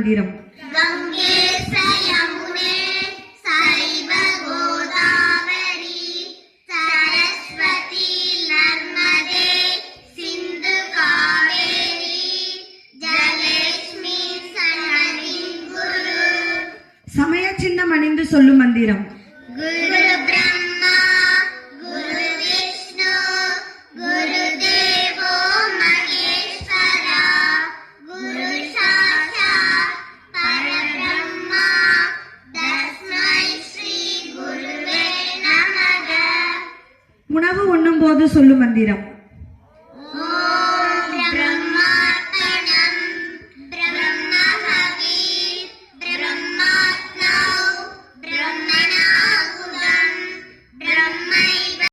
மந்திரம். சமய சின்னம் அணிந்து சொல்லும் மந்திரம். உணவு உண்ணும் போது சொல்லும் மந்திரம்.